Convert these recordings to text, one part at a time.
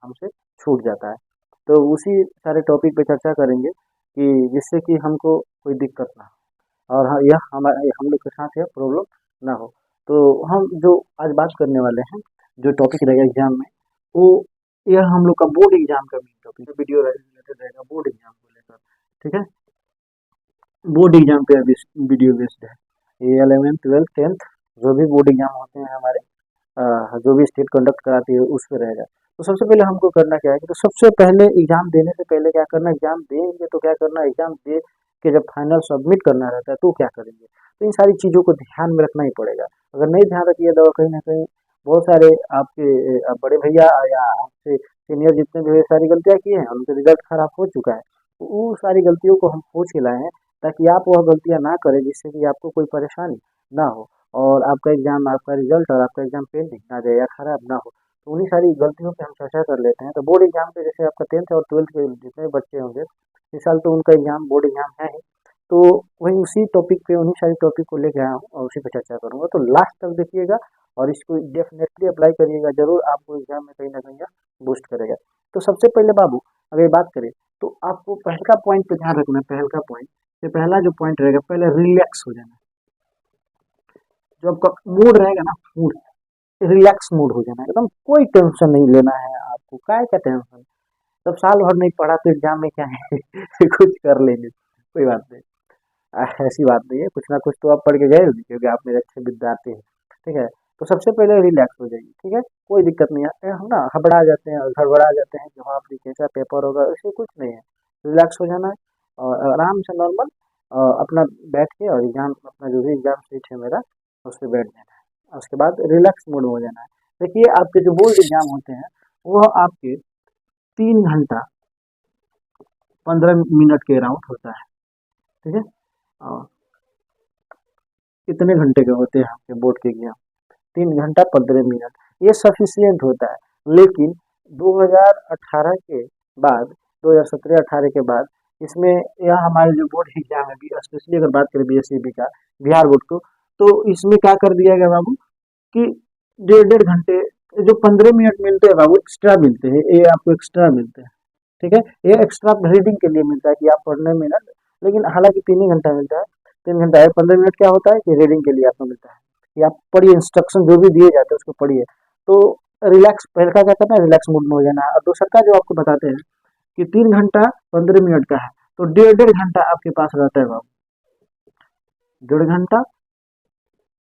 हमसे छूट जाता है। तो उसी सारे टॉपिक पे चर्चा करेंगे कि जिससे कि हमको कोई दिक्कत ना हो और हाँ, यह हमारे हम लोग के साथ यह प्रॉब्लम ना हो। तो हम जो आज बात करने वाले हैं, जो टॉपिक रहेगा एग्जाम में, वो यह हम लोग का बोर्ड एग्जाम का मेन टॉपिक वीडियो रिलेटेड रहेगा बोर्ड एग्जाम को लेकर। ठीक है, बोर्ड एग्जाम पे अभी वीडियो बेस्ड है। ये 11th 12th 10th जो भी बोर्ड एग्जाम होते हैं हमारे, जो भी स्टेट कंडक्ट कराती है उस पे रहेगा। तो सबसे पहले हमको करना क्या है कि तो सबसे पहले एग्जाम देने से पहले क्या करना है, एग्जाम देंगे तो क्या करना है, एग्जाम दे के जब फाइनल सबमिट करना रहता है तो क्या करेंगे। तो इन सारी चीज़ों को ध्यान में रखना ही पड़ेगा। अगर नहीं ध्यान रखिएगा तो कहीं ना कहीं बहुत सारे आपके बड़े भैया या आपसे सीनियर जितने भी सारी गलतियाँ किए हैं उनके रिजल्ट खराब हो चुका है। तो वो सारी गलतियों को हम पूछ के लाए हैं ताकि आप वह गलतियाँ ना करें, जिससे कि आपको कोई परेशानी ना हो और आपका एग्जाम, आपका रिजल्ट और आपका एग्जाम पेंडिंग ना जाए या खराब ना हो। तो उन्हीं सारी गलतियों पे हम चर्चा कर लेते हैं। तो बोर्ड एग्जाम पे जैसे आपका 10th और 12th के जितने बच्चे होंगे इस साल, तो उनका एग्जाम बोर्ड एग्जाम है ही। तो वही उसी टॉपिक पे, उन्हीं सारी टॉपिक को लेके आया हूँ और उसी पे चर्चा करूंगा। तो लास्ट तक देखिएगा और इसको डेफिनेटली अप्लाई करिएगा, जरूर आपको एग्जाम में कहीं ना कहीं बूस्ट करेगा। तो सबसे पहले बाबू अगर बात करें तो आपको पहल का पॉइंट पे ध्यान रखना है। पहल का पॉइंट, ये पहला जो पॉइंट रहेगा, पहले रिलैक्स हो जाना। जो आपका मूड रहेगा ना, मूड रिलैक्स मूड हो जाना, एकदम कोई टेंशन नहीं लेना है आपको। काय का टेंशन, जब साल भर नहीं पढ़ा तो एग्जाम में क्या है कुछ कर लेंगे, कोई बात नहीं। ऐसी बात नहीं है, कुछ ना कुछ तो आप पढ़ के गए होंगे क्योंकि आप मेरे अच्छे विद्यार्थी हैं। ठीक है, तो सबसे पहले रिलैक्स हो जाइए। ठीक है, कोई दिक्कत नहीं है। हम ना घबरा जाते हैं और गड़बड़ा जाते हैं कि हाँ अपनी कैसा पेपर होगा, ऐसे कुछ नहीं है। रिलैक्स हो जाना है और आराम से नॉर्मल अपना बैठ के और एग्जाम, अपना जो भी एग्जाम सीट है मेरा उस पर बैठ जाना है। उसके बाद रिलैक्स मोड में हो जाना है। देखिए आपके जो बोर्ड एग्जाम होते हैं वह आपके 3 घंटा 15 मिनट के अराउंड होता है। ठीक है, और कितने घंटे के होते हैं आपके बोर्ड के एग्जाम, 3 घंटा 15 मिनट, ये सफिशियंट होता है। लेकिन 2018 के बाद, 2017-18 के बाद इसमें यह हमारे जो बोर्ड एग्जाम है, स्पेशली अगर बात करें बीएसईबी का, बिहार बोर्ड को, तो इसमें क्या कर दिया गया बाबू कि 1.5 घंटे जो 15 मिनट मिलते हैं बाबू, एक्स्ट्रा मिलते हैं, ये आपको एक्स्ट्रा मिलते हैं। ठीक है, ये एक्स्ट्रा रीडिंग के लिए मिलता है कि आप पढ़ने में ना, लेकिन हालांकि 3 ही घंटा मिलता है। 3 घंटा है, 15 मिनट क्या होता है कि रीडिंग के लिए आपको मिलता है कि आप पढ़िए, इंस्ट्रक्शन जो भी दिए जाते हैं उसको पढ़िए। तो रिलैक्स, पहले का क्या करना है, रिलैक्स मूड में हो जाना है। और दूसरा का जो आपको बताते हैं कि 3 घंटा 15 मिनट का है, तो 1.5 घंटा आपके पास रहता है बाबू। 1.5 घंटा,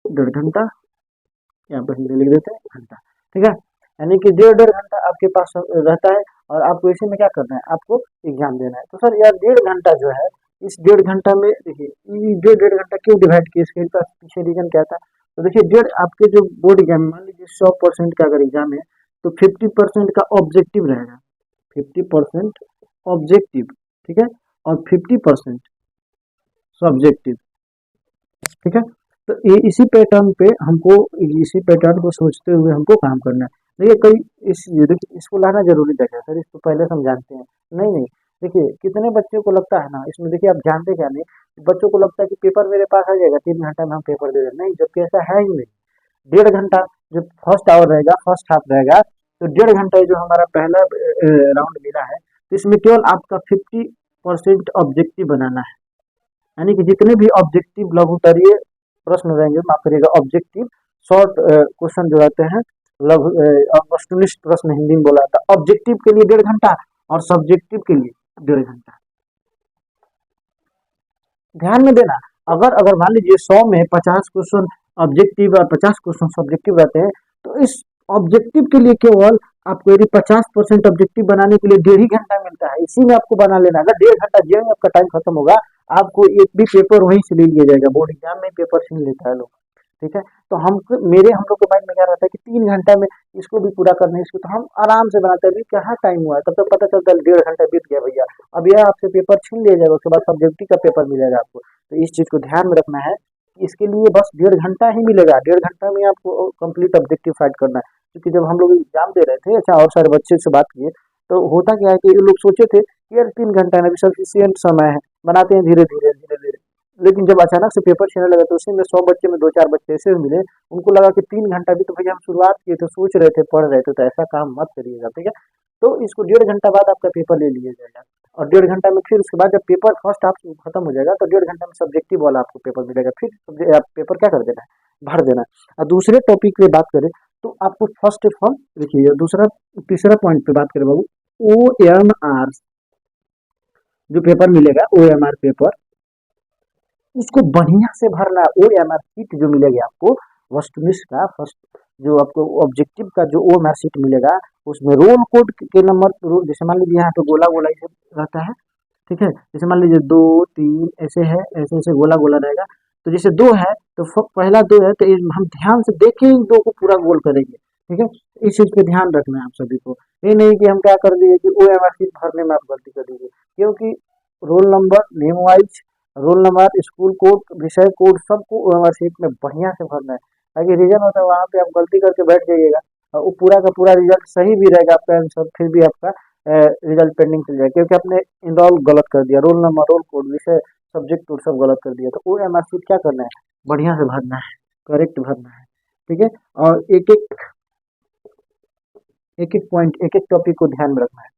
1.5 घंटा, यहाँ पर हिंदी लिख देते हैं घंटा। ठीक है, यानी कि 1.5 घंटा आपके पास रहता है और आपको इसी में क्या करना है, आपको एग्जाम देना है। तो सर यार 1.5 घंटा जो है, इस 1.5 घंटा में देखिए ये जो 1.5 घंटा क्यों डिवाइड किए, इसके पीछे रीजन क्या था। तो देखिए डेढ़ आपके जो बोर्ड एग्जाम मान लीजिए 100% का अगर एग्जाम है तो 50% का ऑब्जेक्टिव रहेगा। 50% ऑब्जेक्टिव, ठीक है, और 50% सब्जेक्टिव। ठीक है, तो ये इसी पैटर्न पे हमको, इसी पैटर्न को सोचते हुए हमको काम करना है। देखिए कई देखिए इसको लाना जरूरी था क्या सर, इसको पहले समझाते हैं। नहीं नहीं, देखिए कितने बच्चों को लगता है ना इसमें, देखिए आप जानते क्या नहीं, बच्चों को लगता है कि पेपर मेरे पास आ जाएगा 3 घंटा में हम पेपर दे दें। नहीं, जबकि ऐसा है ही नहीं। 1.5 घंटा जो फर्स्ट आवर रहेगा, फर्स्ट हाफ रहेगा, तो 1.5 घंटा जो हमारा पहला राउंड मिला है, तो इसमें केवल आपका 50% ऑब्जेक्टिव बनाना है। यानी कि जितने भी ऑब्जेक्टिव लघु उत्तरीय प्रश्न रहेंगे, माफ करिएगा ऑब्जेक्टिव शॉर्ट क्वेश्चन जो रहते हैं, लघु वस्तुनिष्ठ प्रश्न हिंदी में बोला था, ऑब्जेक्टिव के लिए 1.5 घंटा और सब्जेक्टिव के लिए 1.5 घंटा। ध्यान में देना, अगर अगर मान लीजिए 100 में 50 क्वेश्चन ऑब्जेक्टिव और 50 क्वेश्चन सब्जेक्टिव रहते हैं, तो इस ऑब्जेक्टिव के लिए केवल आपको यदि 50% ऑब्जेक्टिव बनाने के लिए 1.5 घंटा मिलता है, इसी में आपको बना लेना। अगर 1.5 घंटा जो है आपका टाइम खत्म होगा, आपको एक भी पेपर वहीं से ले लिया जाएगा। बोर्ड एग्जाम में पेपर छीन लेता है लोग। ठीक है, तो हम लोग के माइंड में क्या रहता है कि 3 घंटा में इसको भी पूरा करना है, इसको तो हम आराम से बनाते हैं। अभी कहाँ टाइम हुआ है, तब तक पता चलता है 1.5 घंटा बीत गया भैया। अब यह आपसे पेपर छीन लिया जाएगा, उसके बाद सब्जेक्टिव का पेपर मिलेगा आपको। तो इस चीज को ध्यान में रखना है कि इसके लिए बस 1.5 घंटा ही मिलेगा। 1.5 घंटा में आपको कंप्लीट ऑब्जेक्टिव फाइट करना है। क्योंकि जब हम लोग एग्जाम दे रहे थे, अच्छा और सारे बच्चे से बात किए, तो होता क्या है कि ये लोग सोचे थे कि यार 3 घंटा में भी सफिशियंट समय है, बनाते हैं धीरे धीरे धीरे धीरे। लेकिन जब अचानक से पेपर छीनने लगा तो उसी में 100 बच्चे में 2-4 बच्चे ऐसे मिले, उनको लगा कि 3 घंटा भी, तो भैया हम शुरुआत किए थे, सोच रहे थे, पढ़ रहे थे, तो ऐसा काम मत करिएगा। ठीक है, तो इसको 1.5 घंटा बाद आपका पेपर ले लिया जाएगा, और 1.5 घंटा में फिर उसके बाद जब पेपर फर्स्ट आप खत्म हो जाएगा तो 1.5 घंटा में सब्जेक्टिव वाला आपको पेपर मिलेगा, फिर आप पेपर क्या कर देना है, भर देना है। और दूसरे टॉपिक पे बात करें तो आपको फर्स्ट ऑफ ऑल देखिए, दूसरा तीसरा पॉइंट पे बात करें बाबू, OMR जो पेपर मिलेगा, OMR पेपर, उसको बढ़िया से भरना है। OMR शीट जो मिलेगी आपको वस्तुनिष्ठ का फर्स्ट, जो आपको ऑब्जेक्टिव का जो OMR शीट मिलेगा, उसमें रोल कोड के नंबर, जैसे मान लीजिए यहाँ पे गोला गोला ऐसे रहता है, ठीक है, जैसे मान लीजिए 2 3 ऐसे है, ऐसे ऐसे गोला गोला रहेगा। तो जैसे 2 है तो पहला 2 है तो हम ध्यान से देख के ही 2 को पूरा गोल करेंगे, ठीक है। इस चीज पे ध्यान रखना है आप सभी को, ये नहीं कि हम क्या कर दिए कि OMR शीट भरने में आप गलती कर दीजिए, क्योंकि roll number, name wise, roll number, school code, विषय कोड, सबको OMR शीट में बढ़िया से भरना है। ताकि रीजन होता है वहाँ पे आप गलती करके बैठ जाइएगा और वो पूरा का पूरा रिजल्ट सही भी रहेगा आपका आंसर, फिर भी आपका रिजल्ट पेंडिंग चल जाएगा, क्योंकि आपने इनरोल गलत कर दिया, रोल नंबर, रोल कोड, विषय, सब्जेक्ट कोड सब गलत कर दिया। तो OMR शीट क्या करना है, बढ़िया से भरना है, करेक्ट भरना है, ठीक है। और एक एक पॉइंट, एक एक टॉपिक को ध्यान में रखना है।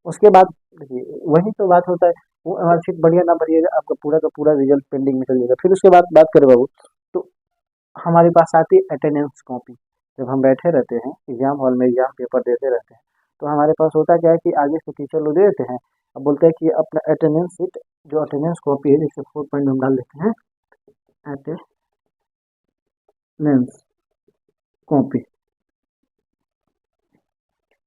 उसके बाद देखिए वही तो बात होता है, वो मार्कशीट बढ़िया ना भरिएगा, आपका पूरा का पूरा रिजल्ट पेंडिंग में चल जाएगा। फिर उसके बाद बात करें बाबू, तो हमारे पास आती है अटेंडेंस कॉपी। जब हम बैठे रहते हैं एग्जाम हॉल में, एग्जाम पेपर देते रहते हैं, तो हमारे पास होता क्या है कि आगे से टीचर लोग दे देते हैं, अब बोलते हैं कि अपना अटेंडेंस शीट, जो अटेंडेंस कॉपी है, जैसे 4 पॉइंट हम डाल देते हैं, अटेंडेंस कॉपी,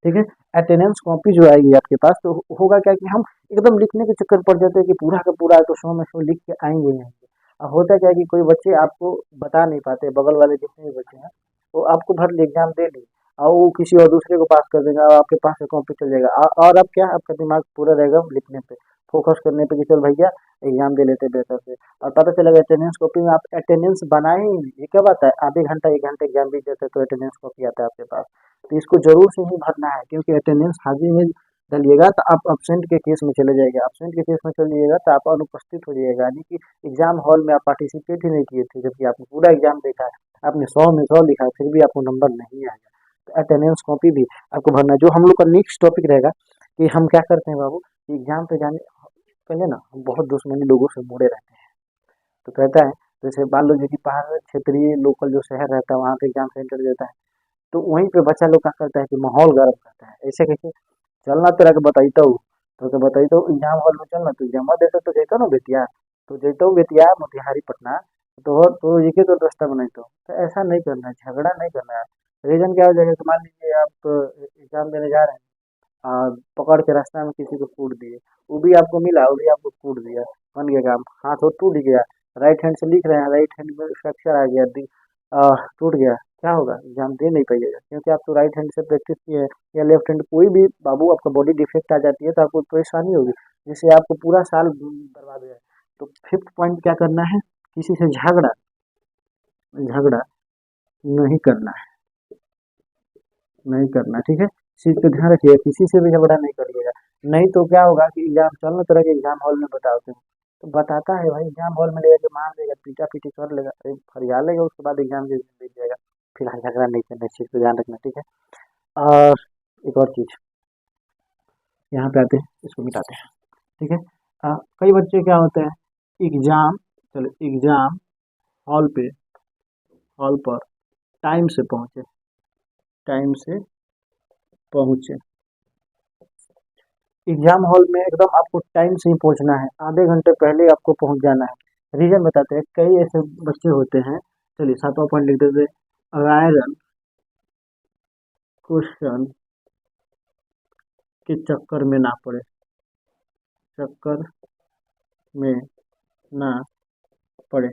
ठीक है। अटेंडेंस कॉपी जो आएगी आपके पास, तो होगा क्या कि हम एकदम लिखने के चक्कर पड़ जाते हैं कि पूरा का पूरा तो 100 में 100 लिख के आएंगे ही आएंगे। अब होता क्या है कि कोई बच्चे आपको बता नहीं पाते, बगल वाले जितने भी बच्चे हैं वो आपको भर एग्जाम दे ली और वो किसी और दूसरे को पास कर देगा और आपके पास से कॉपी चल जाएगा, और अब क्या आपका दिमाग पूरा रहेगा लिखने पे, फोकस करने पे कि चल भैया एग्जाम दे लेते बेहतर से। और पता चलेगा अटेंडेंस कॉपी में आप अटेंडेंस बनाए ही नहीं, ये कब आता है, आधे घंटा 1 घंटे एग्जाम बीत जाता है तो अटेंडेंस कॉपी आता है आपके पास। तो इसको जरूर से ही भरना है, क्योंकि अटेंडेंस हाजिर में डालिएगा तो आप अब्सेंट के केस में चले जाएगा, अब्सेंट के केस में चले जाइएगा तो आप अनुपस्थित हो जाइएगा, यानी कि एग्जाम हॉल में आप पार्टिसिपेट ही नहीं किए थे, जबकि आपने पूरा एग्जाम देखा है, आपने 100 में 100 लिखा है, फिर भी आपको नंबर नहीं आएगा। तो अटेंडेंस कॉपी भी आपको भरना है। जो हम लोग का नेक्स्ट टॉपिक रहेगा कि हम क्या करते हैं बाबू, एग्जाम पे जाने पहले ना हम बहुत दुश्मनी लोगों से मुड़े रहते हैं। तो कहता है जैसे मान लो जो कि पहाड़ क्षेत्रीय लोकल जो शहर रहता है वहाँ पे एग्जाम सेंटर देता है, तो वहीं पे बच्चा लोग क्या करता है कि माहौल गर्म करता है, ऐसे कैसे, चलना तेरा के बताइता हूँ, तो बताइता हूँ एग्जाम हॉल में चलना, तो एग्जाम देता तो जैता ना बेतिया, तो जैता हूँ बेतिया मोतिहारी पटना, तो ये तो रास्ता बनाई, तो ऐसा नहीं करना है, झगड़ा नहीं करना है। रीजन क्या हो जाएगा कि मान लीजिए आप एग्जाम देने जा रहे हैं, पकड़ के रास्ता में किसी को कूट दिए, वो भी आपको मिला, वो भी आपको कूट दिया, बन गया काम, हाथ और टूट गया, राइट हैंड से लिख रहे हैं, राइट हैंड में फ्रैक्चर आ गया, टूट गया, क्या होगा, एग्जाम दे नहीं पाइएगा, क्योंकि आप तो राइट हैंड से प्रैक्टिस किए हैं, या लेफ्ट हैंड कोई भी बाबू आपका बॉडी डिफेक्ट आ जाती है तो आपको परेशानी होगी, जिससे आपको पूरा साल बर्बाद हो जाए। तो फिफ्थ पॉइंट क्या करना है, किसी से झगड़ा झगड़ा नहीं करना है, नहीं करना, ठीक है। इस चीज पे ध्यान रखिएगा, किसी से भी झगड़ा नहीं करिएगा, नहीं तो क्या होगा कि एग्जाम चलने तरह के एग्जाम हॉल में बताते हैं, तो बताता है भाई एग्जाम हॉल में ले जाके मार देगा, पीटा पीटी कर लेगा, अरे फरिया लेगा, उसके बाद एग्जाम दे दे जाएगा। फिलहाल झगड़ा नहीं करना, इस चीज पे ध्यान रखना, ठीक है। और एक और चीज यहाँ पे आते हैं, इसको मिटाते हैं, ठीक है। कई बच्चे क्या होते हैं, एग्जाम, चलो एग्जाम हॉल पे, हॉल पर टाइम से पहुंचे, टाइम से पहुंचे, एग्जाम हॉल में एकदम आपको टाइम से ही पहुंचना है, आधे घंटे पहले आपको पहुंच जाना है। रीजन बताते हैं, कई ऐसे बच्चे होते हैं, चलिए 7वां पॉइंट लिख देते हैं, वायरल क्वेश्चन के चक्कर में ना पड़े, चक्कर में ना पड़े।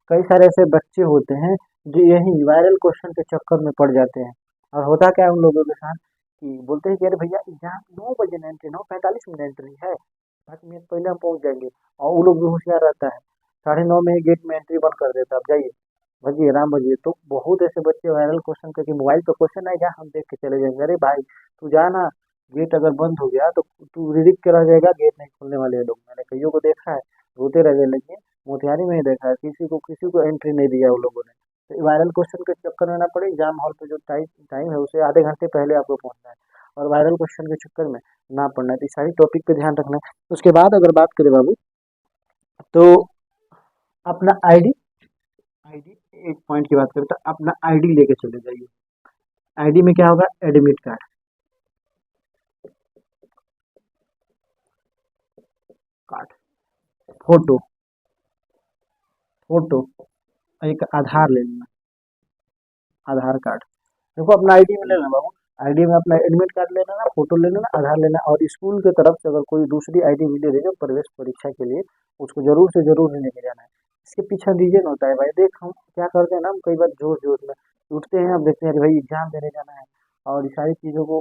कई सारे ऐसे बच्चे होते हैं जो यही वायरल क्वेश्चन के चक्कर में पड़ जाते हैं, और होता क्या है उन लोगों के साथ कि बोलते हैं कि अरे भैया एग्जाम 9 बजे ना एंट्री, 9:45 में एंट्री है, 5 मिनट पहले हम पहुंच जाएंगे, और वो लोग भी होशियार रहता है, 9:30 में ही गेट में एंट्री बंद कर देता है, अब जाइए भजिए राम भजिए। तो बहुत ऐसे बच्चे वायरल क्वेश्चन करके मोबाइल पे क्वेश्चन आएगा हम देख के चले जाएंगे, अरे भाई तू जाना, गेट अगर बंद हो गया तो तू रिदिक के रह जाएगा, गेट नहीं खोलने वाले हैं लोग, मैंने कईयों को देखा है, रोते रह गए, लेकिन मोतिहारी में ही देखा है, किसी को एंट्री नहीं दिया उन लोगों ने। तो वायरल क्वेश्चन के चक्कर में ना पड़े, एग्जाम हॉल पे जो टाइम टाइम है उसे आधे घंटे पहले आपको पहुंचना है। और वायरल क्वेश्चन के चक्कर में ना पढ़ना है। तो इस सारी टॉपिक पे ध्यान रखना है। उसके बाद अगर बात करें बाबू, तो अपना आईडी आईडी एक पॉइंट की बात करें तो अपना आईडी लेके चले जाइए। आईडी में क्या होगा, admit card, card, photo, photo, एक आधार ले लेना, आधार कार्ड। देखो अपना आईडी में ले लेना बाबू, आईडी में अपना एडमिट कार्ड ले लेना, फोटो ले लेना, आधार लेना, और स्कूल की तरफ से अगर कोई दूसरी आईडी मिले रहेगा प्रवेश परीक्षा के लिए, उसको जरूर से जरूर लेके जाना है। इसके पीछे रीजन होता है भाई, देख हम क्या करते हैं ना, हम कई बार जोश जोश में उठते हैं, अब देखते हैं अरे भाई एग्जाम देने जाना है, और ये सारी चीज़ों को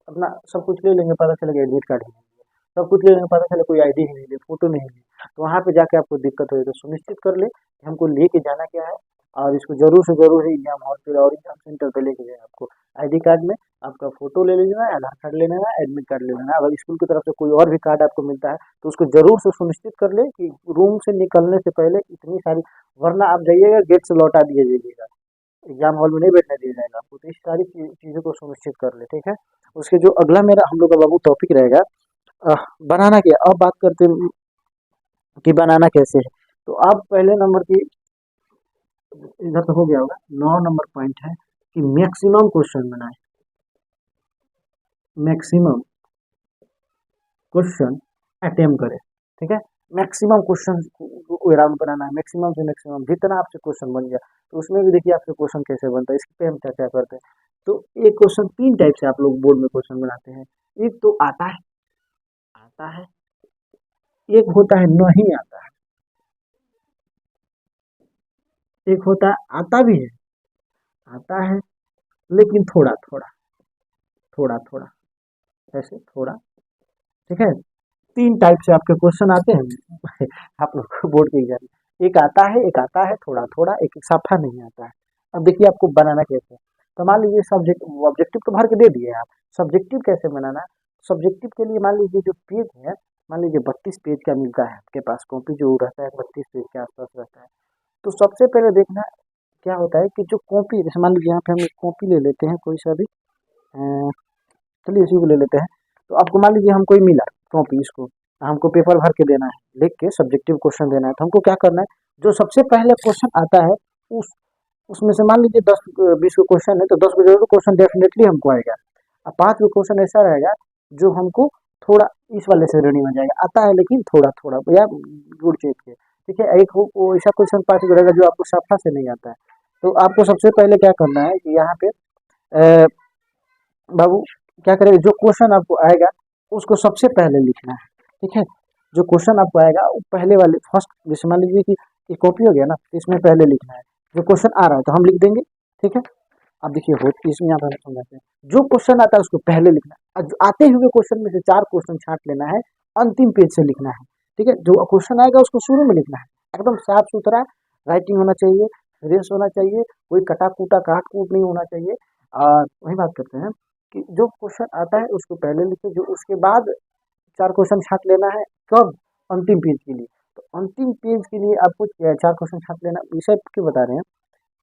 अपना सब कुछ ले लेंगे, पता चलेगा एडमिट कार्ड ही नहीं है, सब कुछ ले लेंगे, पता चले कोई आईडी ही नहीं है, फोटो नहीं है, तो वहाँ पे जाके आपको दिक्कत होगी। तो सुनिश्चित कर ले कि हमको लेके जाना क्या है, और इसको ज़रूर से ज़रूर ही एग्जाम हॉल पे और एग्जाम सेंटर पे लेके जाए। आपको आईडी कार्ड में आपका फ़ोटो ले लेना है, आधार कार्ड ले लेना है, एडमिट कार्ड ले लेना है। अगर स्कूल की तरफ से कोई और भी कार्ड आपको मिलता है तो उसको ज़रूर से सुनिश्चित कर ले कि रूम से निकलने से पहले इतनी सारी, वरना आप जाइएगा गेट से लौटा दिया जाइएगा, एग्जाम हॉल में नहीं बैठने दिया जाएगा आपको। तो इस सारी चीज़ों को सुनिश्चित कर ले, ठीक है। उसके जो अगला मेरा हम लोग का बाबू टॉपिक रहेगा, बनाना क्या। अब बात करते हैं कि बनाना कैसे है। तो आप पहले नंबर की, इधर तो हो गया होगा, 9 नंबर पॉइंट है कि मैक्सिमम क्वेश्चन बनाए, मैक्सिमम क्वेश्चन अटेम्प्ट करें, ठीक है। मैक्सिमम क्वेश्चन राउंड बनाना है, मैक्सिमम से मैक्सिमम जितना आपसे क्वेश्चन बन गया। तो उसमें भी देखिए आपसे क्वेश्चन कैसे बनता है, इसके पे हम क्या क्या करते हैं। तो एक क्वेश्चन तीन टाइप से आप लोग बोर्ड में क्वेश्चन बनाते हैं। एक तो आता है, आता है, एक होता है नहीं आता है, एक होता है आता भी है, आता है लेकिन थोड़ा थोड़ा, थोड़ा थोड़ा, ऐसे थोड़ा, ठीक है। तीन टाइप से आपके क्वेश्चन आते हैं आप लोग को बोर्ड के एग्जाम में, एक आता है, एक आता है थोड़ा थोड़ा, एक साफा नहीं आता है। अब देखिए आपको बनाना कैसे है। तो मान लीजिए सब्जेक्ट ऑब्जेक्टिव तो भर के दे दिए आप, सब्जेक्टिव कैसे बनाना। सब्जेक्टिव के लिए मान लीजिए जो पेज है, मान लीजिए 32 पेज का मिलता है आपके पास, कॉपी जो रहता है 32 पेज के आसपास रहता है। तो सबसे पहले देखना क्या होता है कि जो कॉपी, जैसे मान लीजिए यहाँ पे हम एक कॉपी ले लेते हैं कोई सा भी, चलिए इसी को ले लेते हैं। तो आपको मान लीजिए हम कोई मिला कॉपी, इसको हमको पेपर भर के देना है, लिख के सब्जेक्टिव क्वेश्चन देना है। तो हमको क्या करना है, जो सबसे पहले क्वेश्चन आता है उस उसमें से मान लीजिए 10 20 को क्वेश्चन है, तो 10 को जरूर क्वेश्चन डेफिनेटली हमको आएगा। अब 5 को क्वेश्चन ऐसा रहेगा जो हमको थोड़ा इस वाले श्रेणी में जाएगा, आता है लेकिन थोड़ा थोड़ा या गुड़ चेप के, ठीक है। एक वो ऐसा क्वेश्चन 5 को रहेगा जो आपको साफा से नहीं आता है। तो आपको सबसे पहले क्या करना है कि यहाँ पे बाबू क्या करेगा, जो क्वेश्चन आपको आएगा उसको सबसे पहले लिखना है, ठीक है। जो क्वेश्चन आपको आएगा वो पहले वाले फर्स्ट, जैसे मान लीजिए कि ये कॉपी हो गया ना, तो इसमें पहले लिखना है। जो क्वेश्चन आ रहा है तो हम लिख देंगे, ठीक है। अब देखिए हो इसमें यहाँ पर हम समझाते हैं, जो क्वेश्चन आता है उसको पहले लिखना है, और जो आते हुए क्वेश्चन में से 4 क्वेश्चन छांट लेना है, अंतिम पेज से लिखना है, ठीक है। जो क्वेश्चन आएगा उसको शुरू में लिखना है, एकदम साफ सुथरा राइटिंग होना चाहिए, रेस होना चाहिए, कोई कटा कूटा काट कूट नहीं होना चाहिए। और वही बात करते हैं कि जो क्वेश्चन आता है उसको पहले लिखे, जो उसके बाद 4 क्वेश्चन छाँट लेना है, कब? अंतिम पेज के लिए। तो अंतिम पेज के लिए आपको 4 क्वेश्चन छाँट लेना, विषय क्यों बता रहे हैं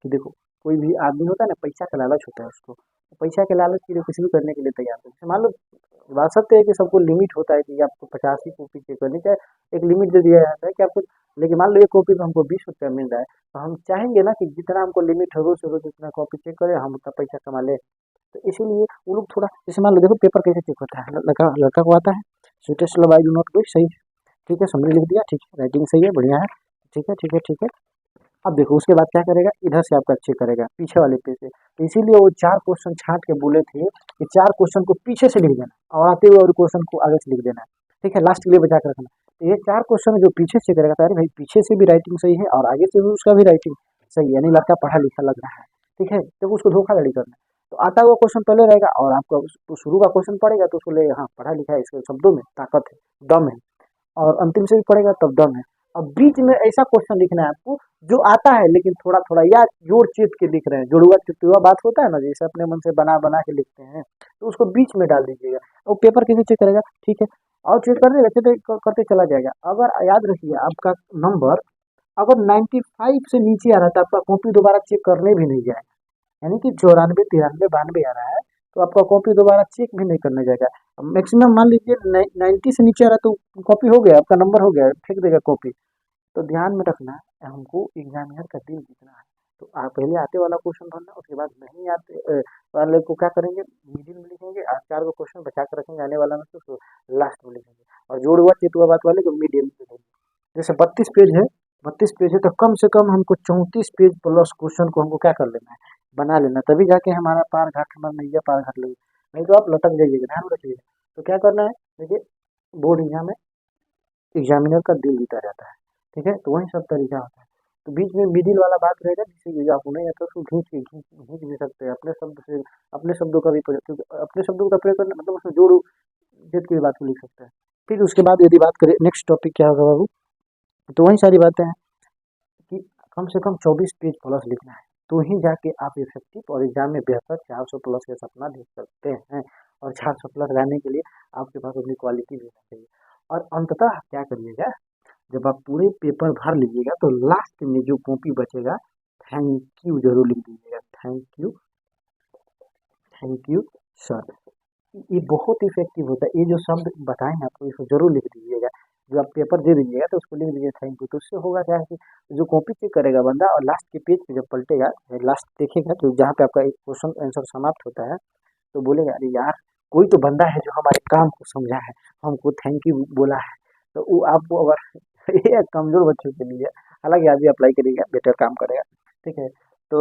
कि देखो कोई भी आदमी होता है ना, पैसा का लालच होता है उसको, तो पैसा के लालच के लिए कुछ भी करने के लिए तैयार होता है। जैसे मान लो बात सत्य है कि सबको लिमिट होता है कि आपको 50 ही कॉपी चेक करनी चाहिए, एक लिमिट दे दिया जाता है कि आपको, लेकिन मान लो एक कॉपी पे हमको 20 रुपया मिल रहा है, तो हम चाहेंगे ना कि जितना हमको लिमिट है रोज से रोज जितना कॉपी चेक करें हम उतना पैसा कमा लें। तो इसीलिए वो लोग थोड़ा, जैसे मान लो देखो पेपर कैसे चेक होता है, लड़का लड़का को आता है, sweetest love I do not do, सही है, ठीक है, समरी लिख दिया, ठीक है, राइटिंग सही है, बढ़िया है, ठीक है ठीक है ठीक है। अब देखो उसके बाद क्या करेगा, इधर से आपका चेक करेगा पीछे वाले पेज से। तो इसीलिए वो 4 क्वेश्चन छांट के बोले थे कि 4 क्वेश्चन को पीछे से लिख देना और आते हुए और क्वेश्चन को आगे से लिख देना है, ठीक है, लास्ट के लिए बचा कर रखना। तो ये 4 क्वेश्चन जो पीछे से करेगा, तो अरे भाई पीछे से भी राइटिंग सही है और आगे से भी उसका भी राइटिंग सही है, यानी लड़का पढ़ा लिखा लग रहा है, ठीक है। तो उसको धोखाधड़ी करना है। तो आता हुआ क्वेश्चन पहले रहेगा और आपका शुरू का क्वेश्चन पड़ेगा तो उसको ले, हाँ पढ़ा लिखा है, इसके शब्दों में ताकत है, दम है, और अंतिम से भी पढ़ेगा तब दम है। अब बीच में ऐसा क्वेश्चन लिखना है आपको जो आता है लेकिन थोड़ा थोड़ा, या जोड़ चीत के लिख रहे हैं, जुड़वा चुटवा बात होता है ना, जैसे अपने मन से बना बना के लिखते हैं, तो उसको बीच में डाल दीजिएगा। वो पेपर कैसे चेक करेगा, ठीक है, और चेक करने लगते करते चला जाएगा। अगर याद रखिए आपका नंबर अगर 95 से नीचे आ रहा है तो आपका कॉपी दोबारा चेक करने भी नहीं जाएगा, यानी कि 94 93 92 आ रहा है तो आपका कॉपी दोबारा चेक भी नहीं करने जाएगा। मैक्सिमम मान लीजिए 90 से नीचे आ रहा है तो कॉपी हो गया, आपका नंबर हो गया, फेंक देगा कॉपी। तो ध्यान में रखना है, हमको एग्जामिनर का दिल जीतना है। तो आप पहले आते वाला क्वेश्चन भरना, उसके बाद नहीं आते वाले को क्या करेंगे, मिडिल में लिखेंगे, और 4 गो क्वेश्चन बचा कर रखेंगे आने वाला में से, उसको लास्ट में लिखेंगे। और जोड़ हुआ चित हुआ बात वाले को मीडियम में लिखेंगे। जैसे 32 पेज है, 32 पेज है तो कम से कम हमको 34 पेज प्लस क्वेश्चन को हमको क्या कर लेना है, बना लेना, तभी जाके हमारा पार घाट, हमारा नैया पार घाट लगेगा। नहीं तो आप लटक जाइएगा, ध्यान रखिएगा। तो क्या करना है, देखिए बोर्ड एग्जाम में एग्जामिनर का दिल जीता जाता है, ठीक है। तो वही सब तरीका होता है। तो बीच में मिडिल वाला बात रहेगा, जिससे कि आपको नहीं आता उसको खींच भी सकते हैं अपने शब्द से, अपने शब्दों का भी प्रयोग, क्योंकि अपने शब्दों का प्रयोग करना मतलब उसमें जोड़ जेड की भी बात को लिख सकते हैं। फिर उसके बाद यदि बात करें नेक्स्ट टॉपिक क्या होगा बाबू, तो वही सारी बातें हैं कि कम से कम 24 पेज प्लस लिखना है, तो ही जाके आप इफेक्टिव और एग्जाम में बेहतर 400 प्लस का सपना देख सकते हैं। और 400 प्लस लाने के लिए आपके पास अपनी क्वालिटी भी होनी चाहिए। और अंततः क्या करिएगा, जब आप पूरे पेपर भर लीजिएगा तो लास्ट में जो कॉपी बचेगा, थैंक यू जरूर लिख दीजिएगा, थैंक यू सर। ये बहुत इफेक्टिव होता है, ये जो शब्द बताए हैं आपको इसको जरूर लिख दीजिएगा। जो आप पेपर दे दीजिएगा तो उसको लिख दीजिए थैंक यू। तो उससे होगा क्या है कि जो कॉपी चेक करेगा बंदा, और लास्ट के पेज पे जब पलटेगा, लास्ट देखेगा तो जहाँ पे आपका एक क्वेश्चन आंसर समाप्त होता है, तो बोलेगा अरे यार, कोई तो बंदा है जो हमारे काम को समझा है, हमको थैंक यू बोला है। तो वो आपको अगर ये कमजोर बच्चों के लिए, हालांकि आप भी अप्लाई करिएगा, बेटर काम करेगा, ठीक है। तो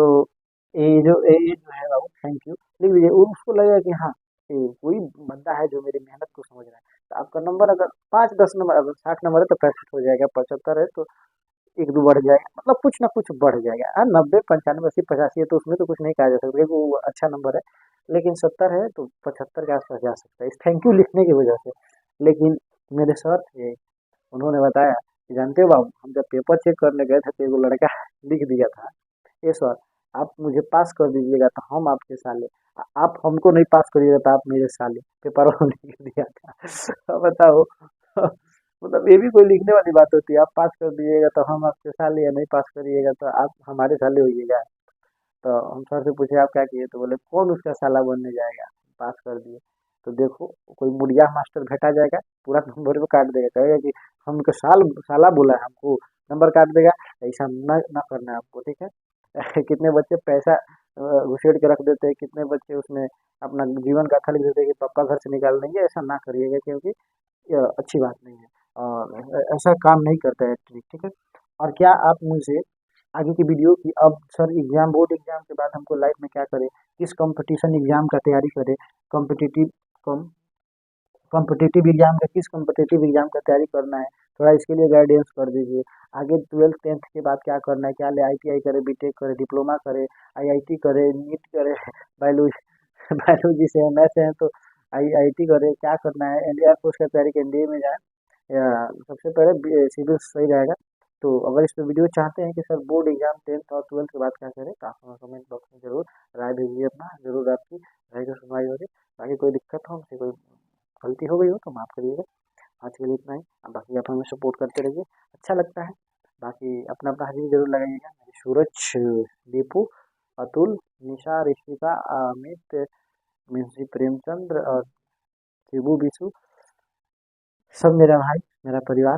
ये जो है बाबू थैंक यू लिख लीजिए, उसको लगेगा कि हाँ, ये कोई बंदा है जो मेरी मेहनत को समझ रहा है। तो आपका नंबर अगर 5-10 नंबर, अगर 60 नंबर है तो 65 हो जाएगा, 75 है तो 1-2 बढ़ जाएगा, मतलब कुछ ना कुछ बढ़ जाएगा। 90, 95, 80, 85 है तो उसमें तो कुछ नहीं कहा जा सकता, क्योंकि वो अच्छा नंबर है। लेकिन 70 है तो 75 के आसपास जा सकता है, इस थैंक यू लिखने की वजह से। लेकिन मेरे सर थे, उन्होंने बताया कि जानते हो बाबू, हम जब पेपर चेक करने गए थे तो एगो लड़का लिख दिया था, ये सर आप मुझे पास कर दीजिएगा तो हम आपके साले, आप हमको नहीं पास करिएगा तो आप मेरे साले, पेपर वालों ने लिख दिया था। अब बताओ, मतलब ये भी कोई लिखने वाली बात होती है, आप पास कर दीजिएगा तो हम आपके साले, या नहीं पास करिएगा तो आप हमारे साले होइएगा। तो हम सर से पूछे आप क्या किए, तो बोले कौन उसका साला बनने जाएगा, पास कर दिए। तो देखो, कोई मुड़िया मास्टर भेटा जाएगा, पूरा नंबर पे काट देगा, कहेगा कि हमको साला बोला है, हमको नंबर काट देगा। ऐसा ना करना है आपको, ठीक है। कितने बच्चे पैसा घुसेड़ के रख देते हैं, कितने बच्चे उसमें अपना जीवन गाथा लिख देते हैं कि पापा घर से निकाल देंगे, ऐसा ना करिएगा, क्योंकि ये अच्छी बात नहीं है, और ऐसा काम नहीं करता है ट्रिक, ठीक है। और क्या आप मुझे आगे की वीडियो की, अब सर एग्जाम, बोर्ड एग्जाम के बाद हमको लाइफ में क्या करें, किस कंपटीशन एग्जाम का तैयारी करें, कॉम्पिटिटिव कम कॉम्पिटिटिव एग्जाम का, किस कॉम्पिटिटिव एग्जाम का तैयारी करना है, थोड़ा इसके लिए गाइडेंस कर दीजिए। आगे 12th 10th के बाद क्या करना है, क्या ले ITI करे, बीटेक करे, डिप्लोमा करे, IIT करे, नीट करे, बायोलॉजी बायोलॉजी से है, मैथ से है तो IIT करे, क्या करना है, एयरफोर्स का तैयारी, NDA में जाए, या सबसे पहले सिविल सही रहेगा। तो अगर इस पे वीडियो चाहते हैं कि सर बोर्ड एग्जाम 10th और 12th के बाद क्या करें, तो आप हमें कमेंट बॉक्स में जरूर राय भेजिए अपना, जरूर आपकी राय को सुनवाई होगी। बाकी कोई दिक्कत हो, हमसे कोई गलती हो गई हो तो माफ़ करिएगा। आज के लिए इतना ही, अब बाकी आप हमें सपोर्ट करते रहिए, अच्छा लगता है। बाकी अपना अपना हाजिरी जरूर लगाइएगा। मेरे सूरज, दीपू, अतुल, निशा, ऋषिका, अमित, मुंशी प्रेमचंद्र और शिबू बिशु, सब मेरा भाई, मेरा परिवार।